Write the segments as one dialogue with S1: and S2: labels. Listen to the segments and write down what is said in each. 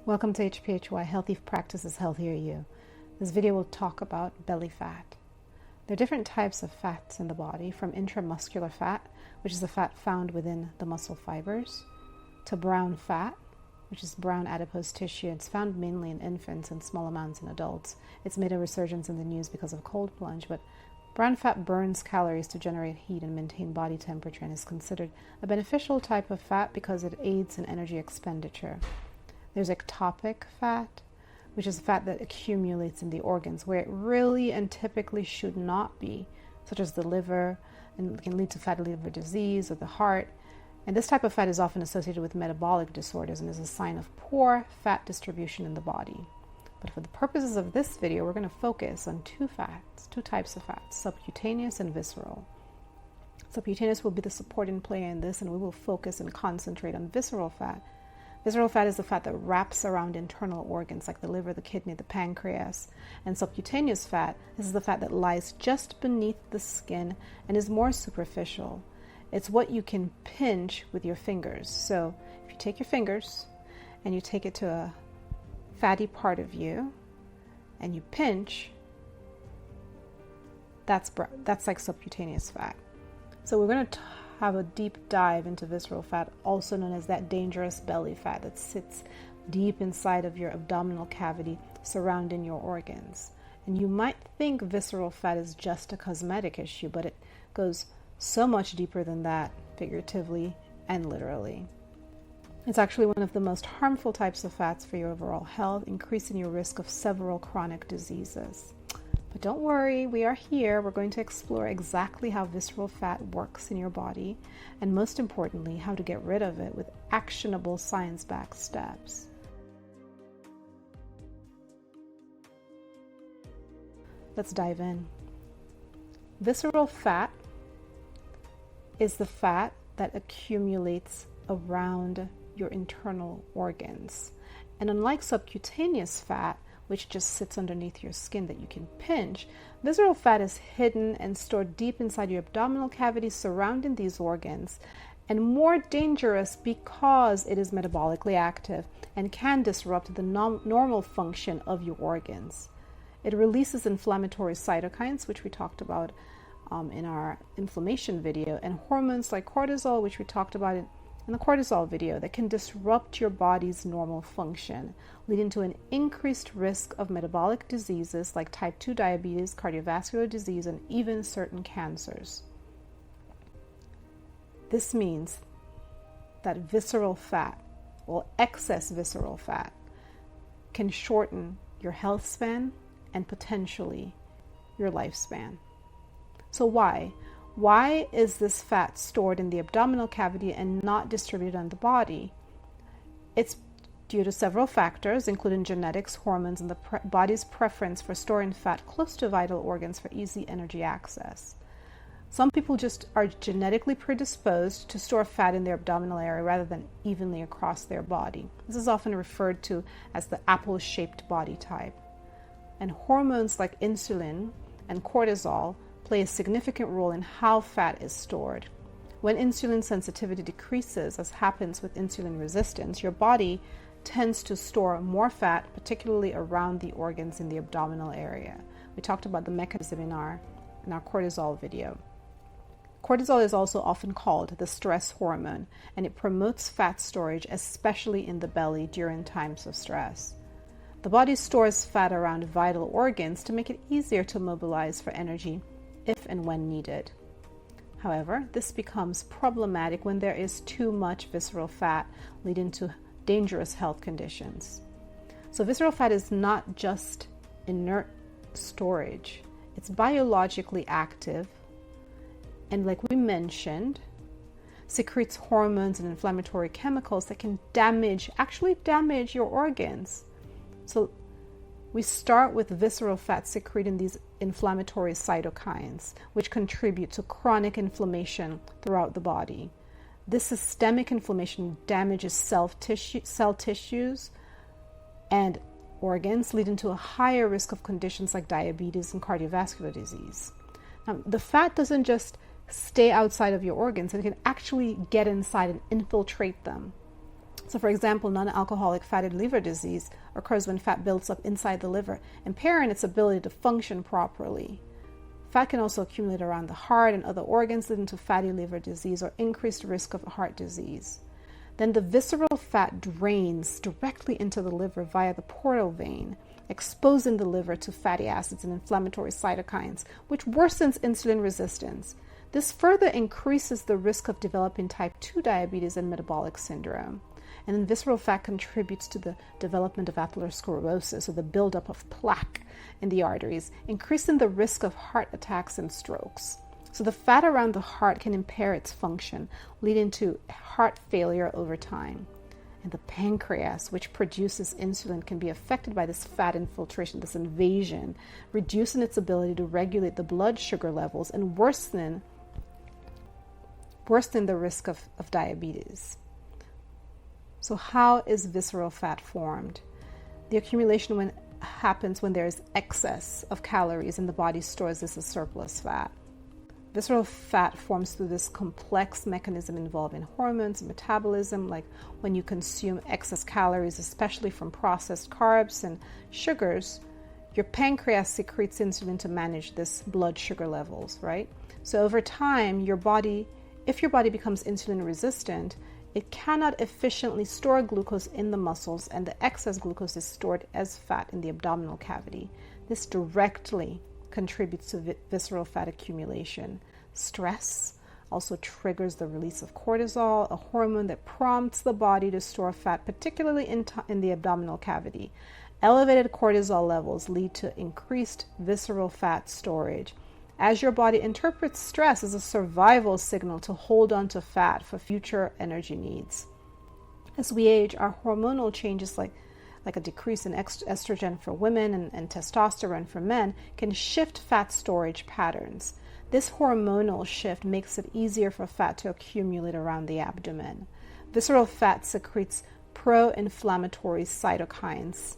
S1: Welcome to HPHY, Healthy Practices, Healthier You. This video will talk about belly fat. There are different types of fats in the body, from intramuscular fat, which is the fat found within the muscle fibers, to brown fat, which is brown adipose tissue. It's found mainly in infants and small amounts in adults. It's made a resurgence in the news because of cold plunge, but brown fat burns calories to generate heat and maintain body temperature and is considered a beneficial type of fat because it aids in energy expenditure. There's ectopic fat, which is fat that accumulates in the organs where it really and typically should not be, such as the liver, and can lead to fatty liver disease or the heart. And this type of fat is often associated with metabolic disorders and is a sign of poor fat distribution in the body. But for the purposes of this video, we're going to focus on two types of fats, subcutaneous and visceral. Subcutaneous will be the supporting player in this, and we will focus and concentrate on visceral fat. Visceral fat is the fat that wraps around internal organs like the liver, the kidney, the pancreas. And subcutaneous fat, this is the fat that lies just beneath the skin and is more superficial. It's what you can pinch with your fingers. So if you take your fingers and you take it to a fatty part of you and you pinch, that's like subcutaneous fat. So we're going to have a deep dive into visceral fat, also known as that dangerous belly fat that sits deep inside of your abdominal cavity surrounding your organs. And you might think visceral fat is just a cosmetic issue, but it goes so much deeper than that, figuratively and literally. It's actually one of the most harmful types of fats for your overall health, increasing your risk of several chronic diseases. But don't worry, we are here. We're going to explore exactly how visceral fat works in your body, and most importantly, how to get rid of it with actionable science-backed steps. Let's dive in. Visceral fat is the fat that accumulates around your internal organs. And unlike subcutaneous fat, which just sits underneath your skin that you can pinch, visceral fat is hidden and stored deep inside your abdominal cavity surrounding these organs, and more dangerous because it is metabolically active and can disrupt the normal function of your organs. It releases inflammatory cytokines, which we talked about in our inflammation video, and hormones like cortisol, which we talked about in the cortisol video, that can disrupt your body's normal function, leading to an increased risk of metabolic diseases like type 2 diabetes, cardiovascular disease, and even certain cancers. This means that visceral fat, or excess visceral fat, can shorten your health span and potentially your lifespan. So why? Why is this fat stored in the abdominal cavity and not distributed on the body? It's due to several factors, including genetics, hormones, and the body's preference for storing fat close to vital organs for easy energy access. Some people just are genetically predisposed to store fat in their abdominal area rather than evenly across their body. This is often referred to as the apple-shaped body type. And hormones like insulin and cortisol play a significant role in how fat is stored. When insulin sensitivity decreases, as happens with insulin resistance, your body tends to store more fat, particularly around the organs in the abdominal area. We talked about the mechanism in our cortisol video. Cortisol is also often called the stress hormone, and it promotes fat storage, especially in the belly during times of stress. The body stores fat around vital organs to make it easier to mobilize for energy if and when needed. However, this becomes problematic when there is too much visceral fat, leading to dangerous health conditions. So visceral fat is not just inert storage. It's biologically active, and like we mentioned, secretes hormones and inflammatory chemicals that can actually damage your organs. So we start with visceral fat secreting these inflammatory cytokines, which contribute to chronic inflammation throughout the body. This systemic inflammation damages cell tissues and organs, leading to a higher risk of conditions like diabetes and cardiovascular disease. Now, the fat doesn't just stay outside of your organs, it can actually get inside and infiltrate them. So for example, non-alcoholic fatty liver disease occurs when fat builds up inside the liver, impairing its ability to function properly. Fat can also accumulate around the heart and other organs, leading to fatty liver disease or increased risk of heart disease. Then the visceral fat drains directly into the liver via the portal vein, exposing the liver to fatty acids and inflammatory cytokines, which worsens insulin resistance. This further increases the risk of developing type 2 diabetes and metabolic syndrome. And then visceral fat contributes to the development of atherosclerosis, or the buildup of plaque in the arteries, increasing the risk of heart attacks and strokes. So the fat around the heart can impair its function, leading to heart failure over time. And the pancreas, which produces insulin, can be affected by this fat infiltration, this invasion, reducing its ability to regulate the blood sugar levels and worsening the risk of diabetes. So how is visceral fat formed? The accumulation happens when there is excess of calories and the body stores this as surplus fat. Visceral fat forms through this complex mechanism involving hormones and metabolism, like when you consume excess calories, especially from processed carbs and sugars, your pancreas secretes insulin to manage this blood sugar levels, right? So over time, if your body becomes insulin resistant, it cannot efficiently store glucose in the muscles, and the excess glucose is stored as fat in the abdominal cavity. This directly contributes to visceral fat accumulation. Stress also triggers the release of cortisol, a hormone that prompts the body to store fat, particularly in the abdominal cavity. Elevated cortisol levels lead to increased visceral fat storage, as your body interprets stress as a survival signal to hold on to fat for future energy needs. As we age, our hormonal changes like a decrease in estrogen for women and testosterone for men can shift fat storage patterns. This hormonal shift makes it easier for fat to accumulate around the abdomen. Visceral fat secretes pro-inflammatory cytokines,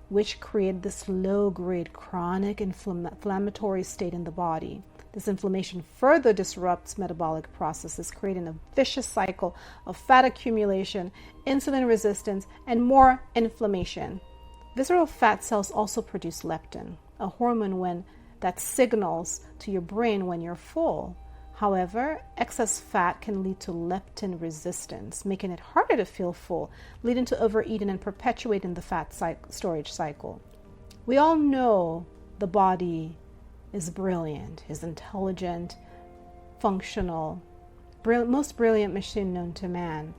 S1: which create this low-grade chronic inflammatory state in the body. This inflammation further disrupts metabolic processes, creating a vicious cycle of fat accumulation, insulin resistance, and more inflammation. Visceral fat cells also produce leptin, a hormone that signals to your brain when you're full. However, excess fat can lead to leptin resistance, making it harder to feel full, leading to overeating and perpetuating the fat storage cycle. We all know the body is brilliant, is intelligent, functional, most brilliant machine known to man.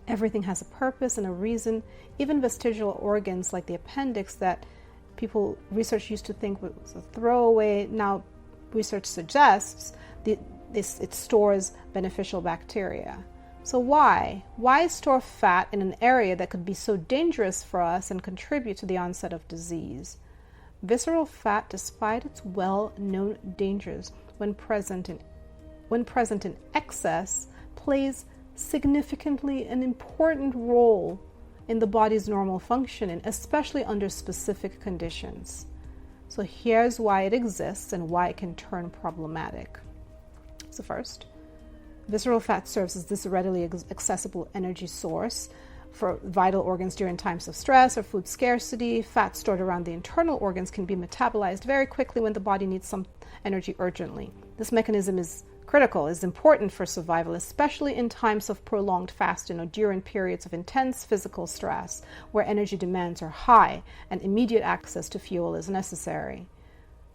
S1: Everything has a purpose and a reason. Even vestigial organs like the appendix that research used to think was a throwaway, now research suggests it stores beneficial bacteria. So why store fat in an area that could be so dangerous for us and contribute to the onset of disease? Visceral fat, despite its well-known dangers when present in excess, plays significantly an important role in the body's normal functioning, especially under specific conditions. So here's why it exists and why it can turn problematic. So first, visceral fat serves as this readily accessible energy source for vital organs during times of stress or food scarcity. Fat stored around the internal organs can be metabolized very quickly when the body needs some energy urgently. This mechanism is important for survival, especially in times of prolonged fasting or during periods of intense physical stress, where energy demands are high and immediate access to fuel is necessary.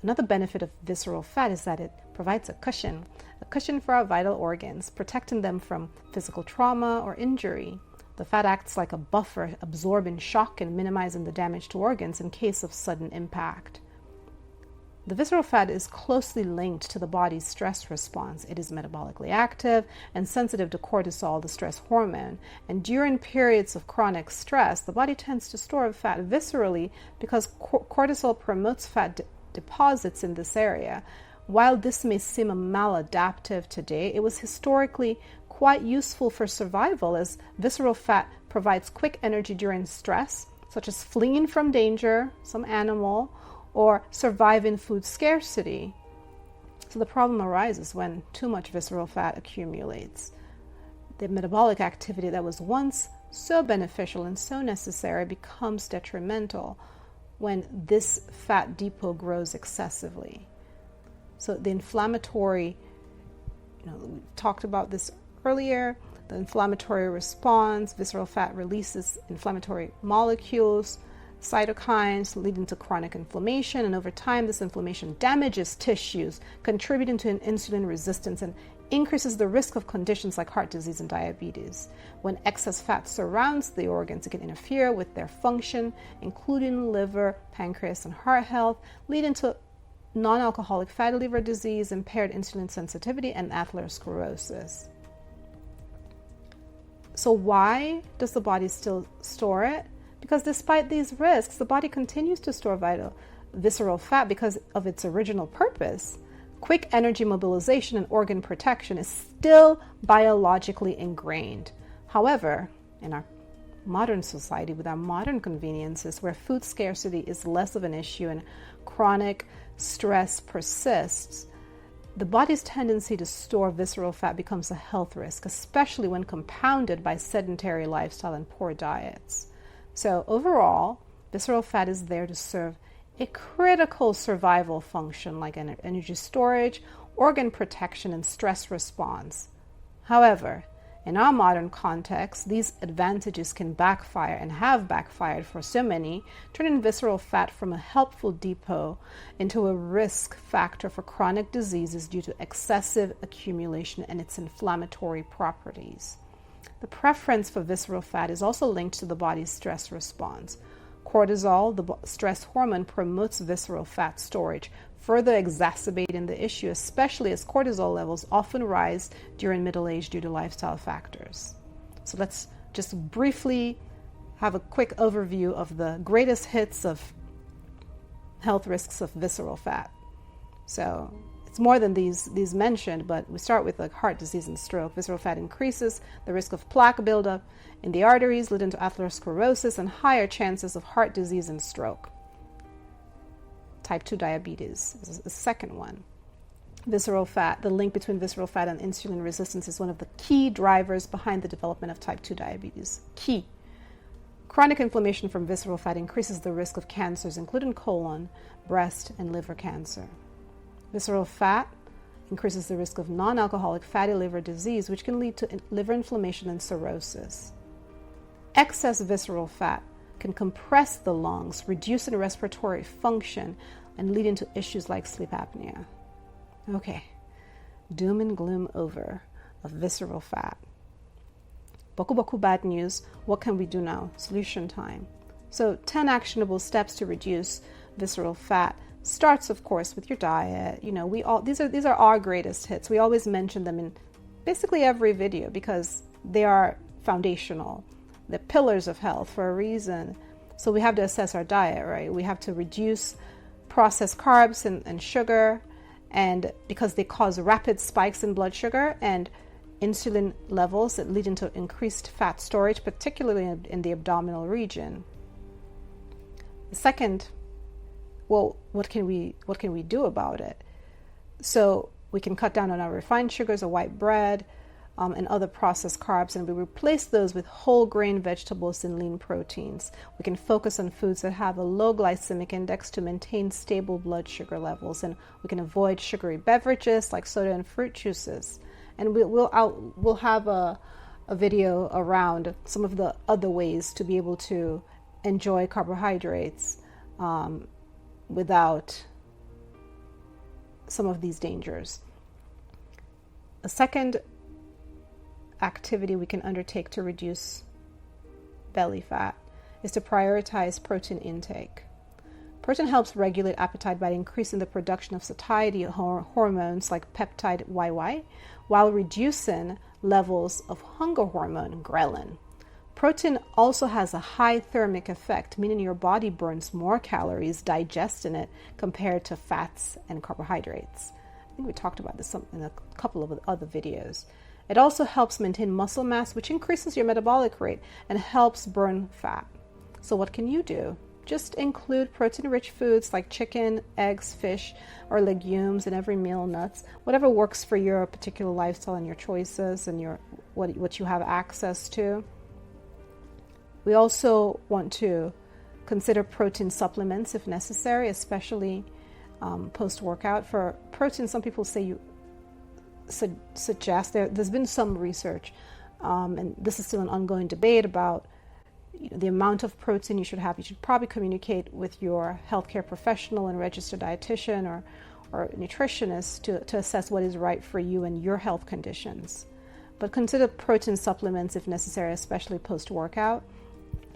S1: Another benefit of visceral fat is that it provides a cushion for our vital organs, protecting them from physical trauma or injury. The fat acts like a buffer, absorbing shock and minimizing the damage to organs in case of sudden impact. The visceral fat is closely linked to the body's stress response. It is metabolically active and sensitive to cortisol, the stress hormone. And during periods of chronic stress, the body tends to store fat viscerally because cortisol promotes fat deposits in this area. While this may seem maladaptive today, it was historically quite useful for survival, as visceral fat provides quick energy during stress, such as fleeing from danger, some animal, or surviving food scarcity. So the problem arises when too much visceral fat accumulates. The metabolic activity that was once so beneficial and so necessary becomes detrimental when this fat depot grows excessively. So the inflammatory, we talked about this earlier, the inflammatory response, visceral fat releases inflammatory molecules, cytokines, leading to chronic inflammation, and over time this inflammation damages tissues, contributing to an insulin resistance and increases the risk of conditions like heart disease and diabetes. When excess fat surrounds the organs, it can interfere with their function, including liver, pancreas, and heart health, leading to non-alcoholic fatty liver disease, impaired insulin sensitivity, and atherosclerosis. So why does the body still store it? Because despite these risks, the body continues to store visceral fat because of its original purpose. Quick energy mobilization and organ protection is still biologically ingrained. However, in our modern society, with our modern conveniences, where food scarcity is less of an issue and chronic stress persists, the body's tendency to store visceral fat becomes a health risk, especially when compounded by sedentary lifestyle and poor diets. So overall, visceral fat is there to serve a critical survival function like energy storage, organ protection, and stress response. However, in our modern context, these advantages can backfire and have backfired for so many, turning visceral fat from a helpful depot into a risk factor for chronic diseases due to excessive accumulation and its inflammatory properties. The preference for visceral fat is also linked to the body's stress response. Cortisol, the stress hormone, promotes visceral fat storage, further exacerbating the issue, especially as cortisol levels often rise during middle age due to lifestyle factors. So let's just briefly have a quick overview of the greatest hits of health risks of visceral fat. So it's more than these mentioned, but we start with heart disease and stroke. Visceral fat increases the risk of plaque buildup in the arteries, leading to atherosclerosis and higher chances of heart disease and stroke. Type 2 diabetes is the second one. Visceral fat, the link between visceral fat and insulin resistance is one of the key drivers behind the development of type 2 diabetes. Key. Chronic inflammation from visceral fat increases the risk of cancers, including colon, breast, and liver cancer. Visceral fat increases the risk of non-alcoholic fatty liver disease, which can lead to liver inflammation and cirrhosis. Excess visceral fat can compress the lungs, reducing respiratory function, and leading to issues like sleep apnea. Okay, doom and gloom over of visceral fat. Boku bad news. What can we do now? Solution time. So 10 actionable steps to reduce visceral fat. Starts, of course, with your diet. These are our greatest hits. We always mention them in basically every video because they are foundational. They're pillars of health for a reason. So we have to assess our diet, right? We have to reduce processed carbs and sugar, and because they cause rapid spikes in blood sugar and insulin levels that lead into increased fat storage, particularly in the abdominal region. The second, what can we do about it? So we can cut down on our refined sugars or white bread and other processed carbs, and we replace those with whole grain vegetables and lean proteins. We can focus on foods that have a low glycemic index to maintain stable blood sugar levels, and we can avoid sugary beverages like soda and fruit juices. And we'll have a video around some of the other ways to be able to enjoy carbohydrates without some of these dangers. A second activity we can undertake to reduce belly fat is to prioritize protein intake. Protein helps regulate appetite by increasing the production of satiety hormones like peptide YY, while reducing levels of hunger hormone ghrelin. Protein also has a high thermic effect, meaning your body burns more calories digesting it compared to fats and carbohydrates. I think we talked about this in a couple of other videos. It also helps maintain muscle mass, which increases your metabolic rate and helps burn fat. So what can you do? Just include protein-rich foods like chicken, eggs, fish, or legumes in every meal, nuts, whatever works for your particular lifestyle and your choices and what you have access to. We also want to consider protein supplements if necessary, especially post-workout. For protein, some people say you suggest there's been some research, and this is still an ongoing debate about the amount of protein you should have. You should probably communicate with your healthcare professional and registered dietitian or nutritionist to assess what is right for you and your health conditions. But consider protein supplements if necessary, especially post-workout.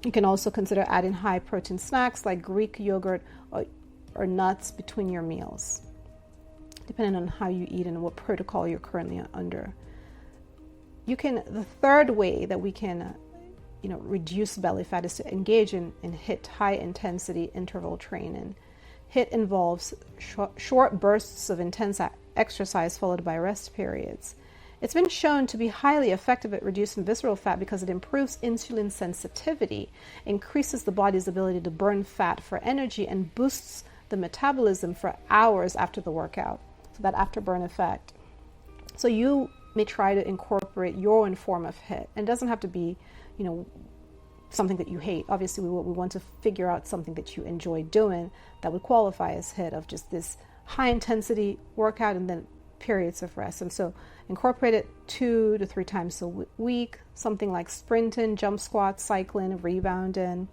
S1: You can also consider adding high protein snacks like Greek yogurt or nuts between your meals, depending on how you eat and what protocol you're currently under. The third way that we can reduce belly fat is to engage in HIIT, high intensity interval training. HIIT involves short bursts of intense exercise followed by rest periods. It's been shown to be highly effective at reducing visceral fat because it improves insulin sensitivity, increases the body's ability to burn fat for energy, and boosts the metabolism for hours after the workout, so that afterburn effect. So you may try to incorporate your own form of HIIT. And it doesn't have to be, something that you hate. Obviously, we want to figure out something that you enjoy doing that would qualify as HIIT, of just this high intensity workout and then periods of rest. And so incorporate it 2 to 3 times a week, something like sprinting, jump squats, cycling, rebounding,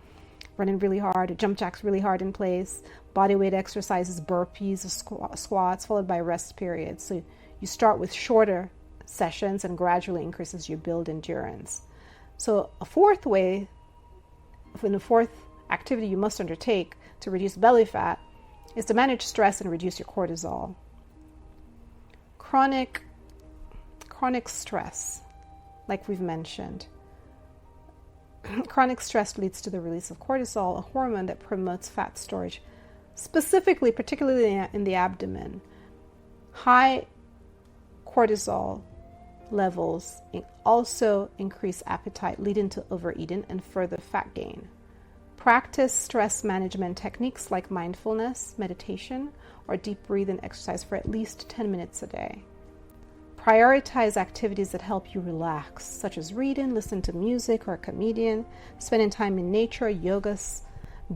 S1: running really hard, jump jacks really hard in place, body weight exercises, burpees, squats, followed by rest periods. So you start with shorter sessions and gradually increase as you build endurance. So a fourth activity you must undertake to reduce belly fat is to manage stress and reduce your cortisol. Chronic stress, like we've mentioned. Chronic stress leads to the release of cortisol, a hormone that promotes fat storage, particularly in the abdomen. High cortisol levels also increase appetite, leading to overeating and further fat gain. Practice stress management techniques like mindfulness, meditation, or deep breathing exercise for at least 10 minutes a day. Prioritize activities that help you relax, such as reading, listening to music or a comedian, spending time in nature, yoga,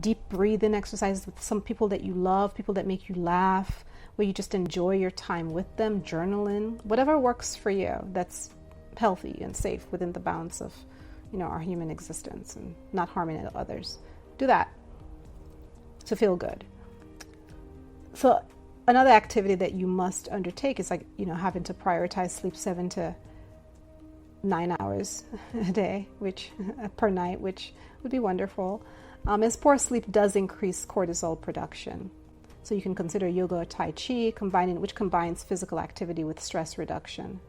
S1: deep breathing exercises with some people that you love, people that make you laugh, where you just enjoy your time with them, journaling, whatever works for you that's healthy and safe within the bounds of, our human existence and not harming others. Do that to feel good. So another activity that you must undertake is having to prioritize sleep 7 to 9 hours a day, per night, which would be wonderful. As poor sleep does increase cortisol production. So you can consider yoga or Tai Chi, which combines physical activity with stress reduction.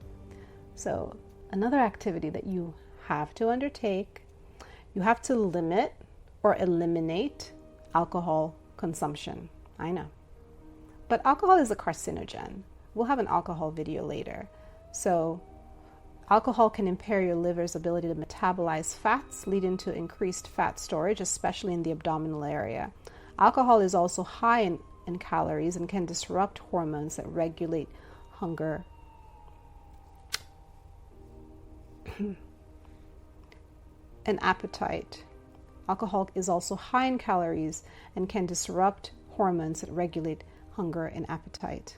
S1: So another activity that you have to undertake, you have to limit or eliminate alcohol consumption. I know. But alcohol is a carcinogen. We'll have an alcohol video later. So alcohol can impair your liver's ability to metabolize fats, leading to increased fat storage, especially in the abdominal area. Alcohol is also high in calories and can disrupt hormones that regulate hunger and appetite. Alcohol is also high in calories and can disrupt hormones that regulate hunger and appetite.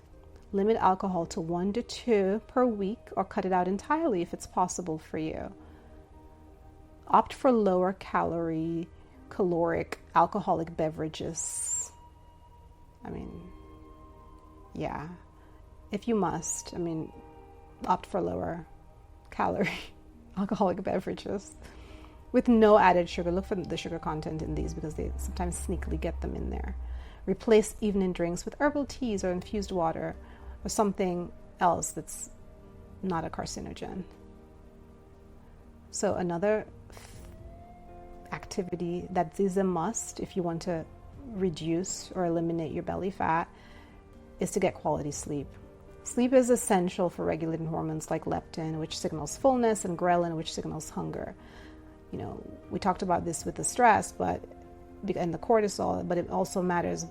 S1: Limit alcohol to 1 to 2 per week, or cut it out entirely if it's possible for you. Opt for lower caloric alcoholic beverages. If you must, opt for lower calorie alcoholic beverages with no added sugar. Look for the sugar content in these because they sometimes sneakily get them in there. Replace evening drinks with herbal teas or infused water or something else that's not a carcinogen. So another activity that is a must if you want to reduce or eliminate your belly fat is to get quality sleep. Sleep is essential for regulating hormones like leptin, which signals fullness, and ghrelin, which signals hunger. We talked about this with the stress, and the cortisol, but it also matters.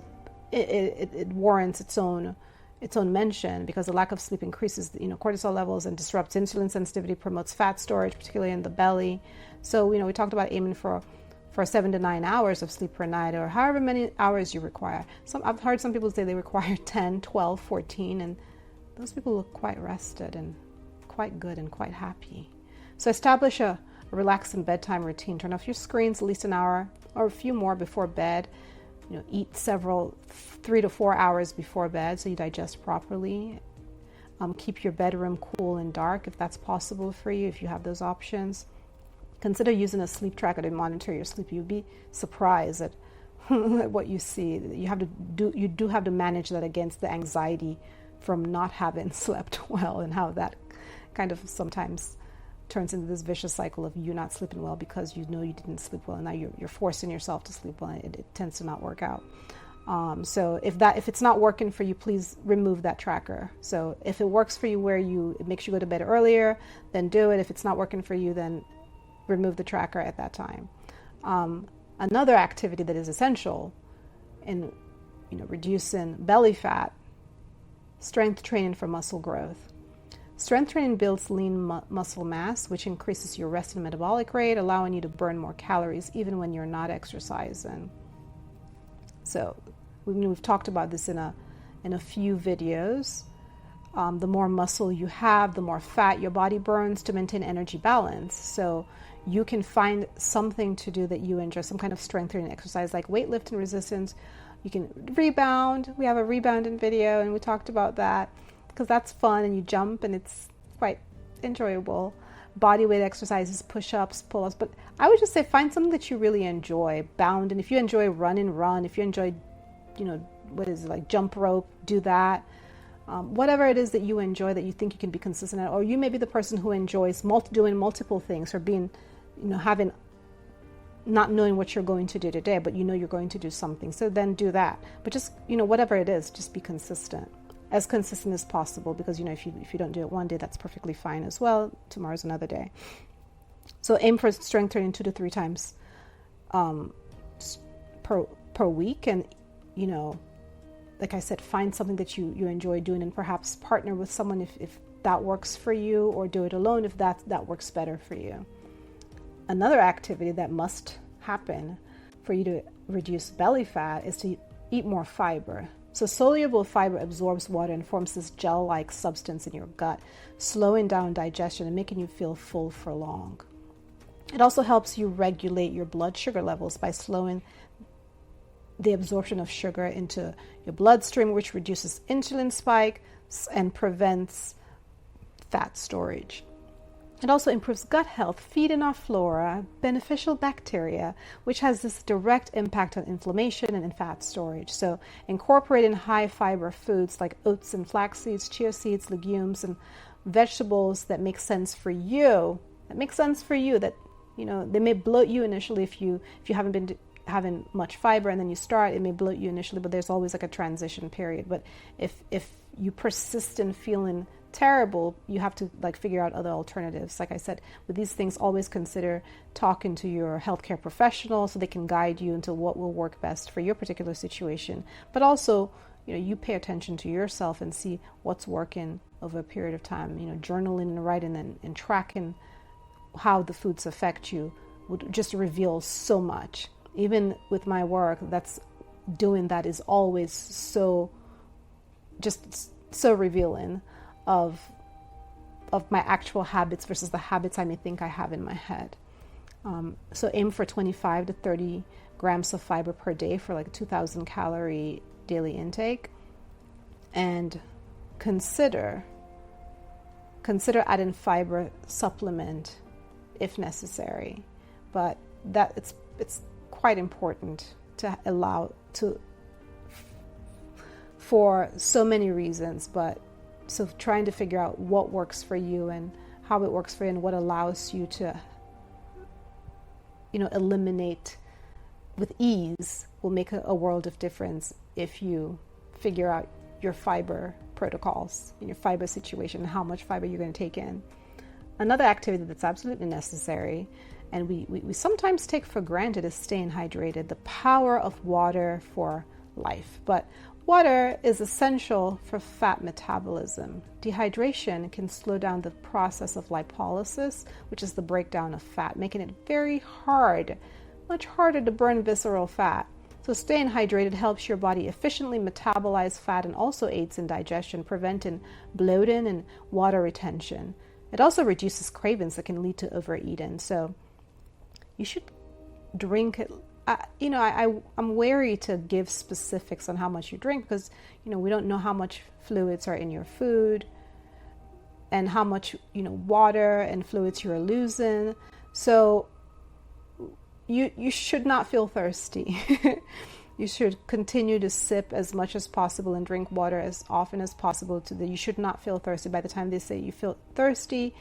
S1: It warrants its own mention because the lack of sleep increases cortisol levels and disrupts insulin sensitivity, promotes fat storage, particularly in the belly. So we talked about aiming for for 7 to 9 hours of sleep per night, or however many hours you require. I've heard some people say they require 10, 12, 14, and those people look quite rested and quite good and quite happy. So establish a relaxing bedtime routine. Turn off your screens at least an hour or a few more before bed. Eat 3 to 4 hours before bed so you digest properly. Keep your bedroom cool and dark if that's possible for you, if you have those options. Consider using a sleep tracker to monitor your sleep. You'd be surprised at what you see. You do have to manage that against the anxiety from not having slept well, and how that kind of sometimes turns into this vicious cycle of you not sleeping well because you know you didn't sleep well, and now you're forcing yourself to sleep well. It tends to not work out. So if it's not working for you, please remove that tracker. So if it works for you where it makes you go to bed earlier, then do it. If it's not working for you, then remove the tracker at that time. Another activity that is essential in reducing belly fat: strength training for muscle growth. Strength training builds lean muscle mass, which increases your resting metabolic rate, allowing you to burn more calories even when you're not exercising. So we've talked about this in a few videos. The more muscle you have, the more fat your body burns to maintain energy balance. So you can find something to do that you enjoy, some kind of strength training exercise like weightlifting, resistance. You can rebound. We have a rebounding video, and we talked about that because that's fun, and you jump, and it's quite enjoyable. Body weight exercises, push-ups, pull-ups. But I would just say find something that you really enjoy. Bound, and if you enjoy run. If you enjoy, jump rope, do that. Whatever it is that you enjoy, that you think you can be consistent at, or you may be the person who enjoys doing multiple things, or being, not knowing what you're going to do today, but you're going to do something. So then do that. But just, whatever it is, just be consistent as possible, because, if you don't do it one day, that's perfectly fine as well. Tomorrow's another day. So aim for strength training 2 to 3 times per week. And, like I said, find something that you enjoy doing, and perhaps partner with someone if that works for you, or do it alone if that works better for you. Another activity that must happen for you to reduce belly fat is to eat more fiber. So soluble fiber absorbs water and forms this gel-like substance in your gut, slowing down digestion and making you feel full for long. It also helps you regulate your blood sugar levels by slowing the absorption of sugar into your bloodstream, which reduces insulin spikes and prevents fat storage. It also improves gut health, feeding our flora beneficial bacteria, which has this direct impact on inflammation and fat storage. So incorporating high fiber foods like oats and flax seeds, chia seeds, legumes, and vegetables that make sense for you, that, they may bloat you initially if you haven't been having much fiber, and then you start, it may bloat you initially, but there's always like a transition period. But if you persist in feeling terrible, you have to figure out other alternatives. Like I said, with these things, always consider talking to your healthcare professional so they can guide you into what will work best for your particular situation. But also, you pay attention to yourself and see what's working over a period of time. Journaling and writing and tracking how the foods affect you would just reveal so much. Even with my work, doing that is always so revealing of my actual habits versus the habits I may think I have in my head. So aim for 25 to 30 grams of fiber per day for 2,000 calorie daily intake, and consider adding fiber supplement if necessary. But it's quite important to allow for so many reasons, but so trying to figure out what works for you and how it works for you and what allows you to eliminate with ease will make a world of difference if you figure out your fiber protocols and your fiber situation and how much fiber you're going to take in. Another activity that's absolutely necessary and we sometimes take for granted is staying hydrated, the power of water for life. But water is essential for fat metabolism. Dehydration can slow down the process of lipolysis, which is the breakdown of fat, making it very hard much harder to burn visceral fat. So staying hydrated helps your body efficiently metabolize fat and also aids in digestion, preventing bloating and water retention. It also reduces cravings that can lead to overeating. So you should drink it. I'm wary to give specifics on how much you drink because, we don't know how much fluids are in your food and how much, water and fluids you're losing. So you should not feel thirsty. You should continue to sip as much as possible and drink water as often as possible you should not feel thirsty. By the time they say you feel thirsty,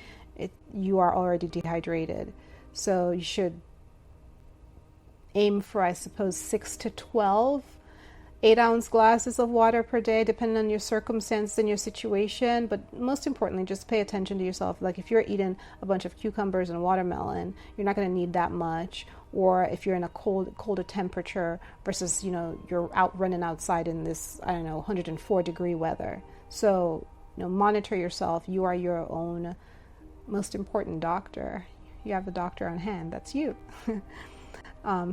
S1: you are already dehydrated. So you should aim for, I suppose, 6 to 12 8-ounce glasses of water per day, depending on your circumstance and your situation. But most importantly, just pay attention to yourself. Like if you're eating a bunch of cucumbers and watermelon, you're not going to need that much. Or if you're in a colder temperature versus, you're out running outside in this, 104 degree weather. So, monitor yourself. You are your own most important doctor. You have the doctor on hand. That's you.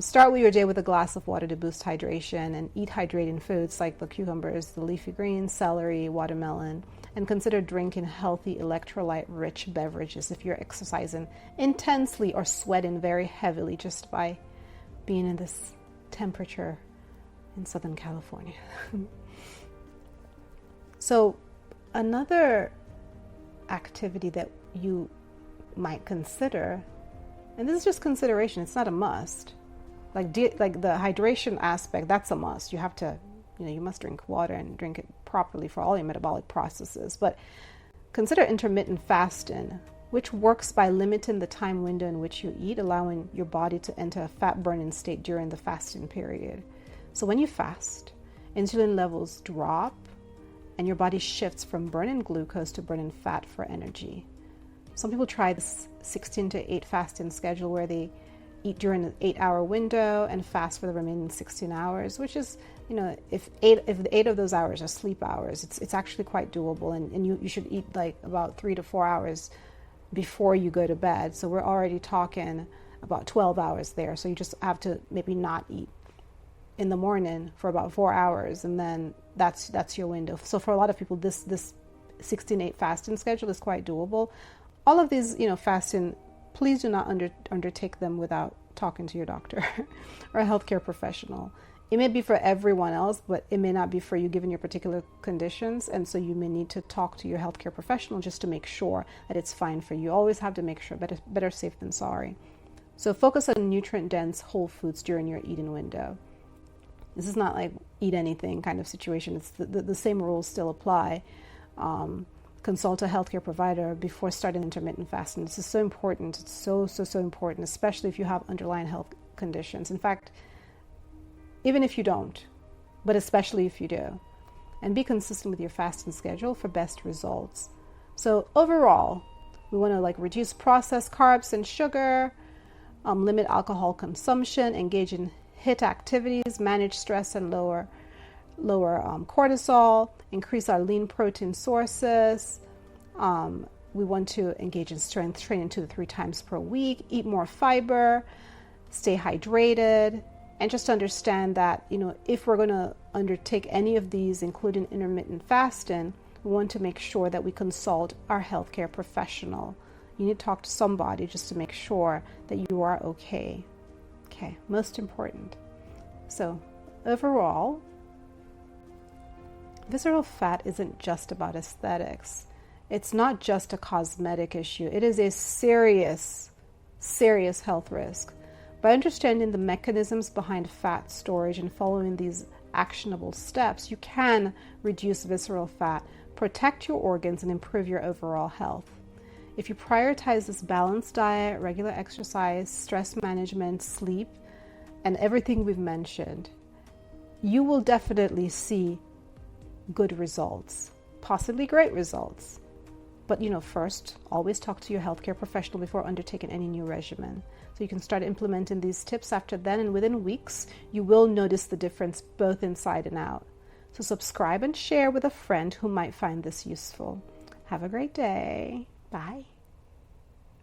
S1: Start with your day with a glass of water to boost hydration and eat hydrating foods like the cucumbers, the leafy greens, celery, watermelon, and consider drinking healthy electrolyte-rich beverages if you're exercising intensely or sweating very heavily just by being in this temperature in Southern California. So another activity that you might consider, and this is just consideration, it's not a must. Like the hydration aspect, that's a must. You have to, you must drink water and drink it properly for all your metabolic processes. But consider intermittent fasting, which works by limiting the time window in which you eat, allowing your body to enter a fat burning state during the fasting period. So when you fast, insulin levels drop and your body shifts from burning glucose to burning fat for energy. Some people try this 16 to 8 fasting schedule where they eat during an 8-hour window and fast for the remaining 16 hours, which is, if 8 of those hours are sleep hours, it's actually quite doable. And you should eat like about 3 to 4 hours before you go to bed. So we're already talking about 12 hours there. So you just have to maybe not eat in the morning for about 4 hours, and then that's your window. So for a lot of people, this 16-8 fasting schedule is quite doable. All of these, fasting, please do not undertake them without talking to your doctor or a healthcare professional. It may be for everyone else, but it may not be for you given your particular conditions. And so you may need to talk to your healthcare professional just to make sure that it's fine for you. Always have to make sure, better safe than sorry. So focus on nutrient-dense whole foods during your eating window. This is not like eat anything kind of situation. It's the same rules still apply. Consult a healthcare provider before starting intermittent fasting. This is so important. It's so important, especially if you have underlying health conditions. In fact, even if you don't, but especially if you do. And be consistent with your fasting schedule for best results. So overall, we want to reduce processed carbs and sugar, limit alcohol consumption, engage in HIIT activities, manage stress and lower cortisol, increase our lean protein sources. We want to engage in strength training 2 to 3 times per week, eat more fiber, stay hydrated, and just understand that, if we're going to undertake any of these, including intermittent fasting, we want to make sure that we consult our healthcare professional. You need to talk to somebody just to make sure that you are okay. Okay, most important. So overall, visceral fat isn't just about aesthetics. It's not just a cosmetic issue. It is a serious health risk. By understanding the mechanisms behind fat storage and following these actionable steps, you can reduce visceral fat, protect your organs, and improve your overall health. If you prioritize this balanced diet, regular exercise, stress management, sleep, and everything we've mentioned, you will definitely see good results, possibly great results. But first, always talk to your healthcare professional before undertaking any new regimen. So you can start implementing these tips after then, and within weeks, you will notice the difference both inside and out. So subscribe and share with a friend who might find this useful. Have a great day. Bye.